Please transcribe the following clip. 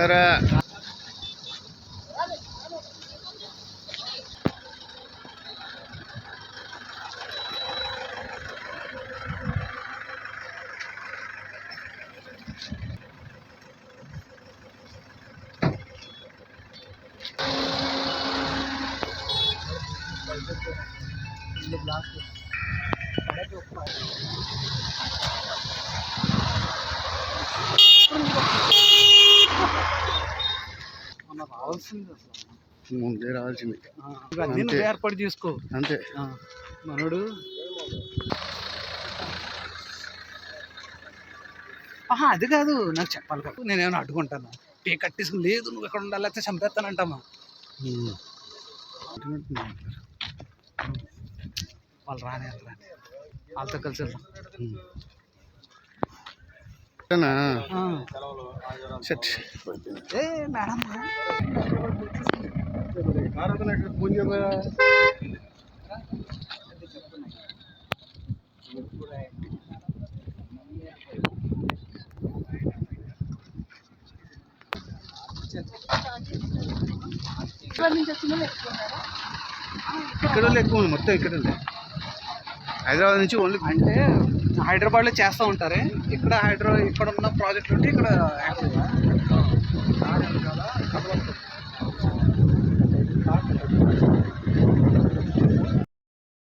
తొందరగా ముందే రావాల్సింది. ఏర్పాటు చేసుకో అంతే. మనోడు అది కాదు, నాకు చెప్పాలి కదా, నేనేమైనా అడ్డుకుంటాను. పే కట్టేసి లేదు నువ్వు ఎక్కడ ఉండాలి అయితే చంపేస్తానంటామా. వాళ్ళు రాని వాళ్ళతో కలిసి వెళ్దాం. మేడం ఇక్కడ ఎక్కువ మొత్తం ఇక్కడ హైదరాబాద్ నుంచి ఓన్లీ అంటే హైదరాబాద్లో చేస్తూ ఉంటారే. ఇక్కడ ఉన్న ప్రాజెక్టులు ఉంటే ఇక్కడ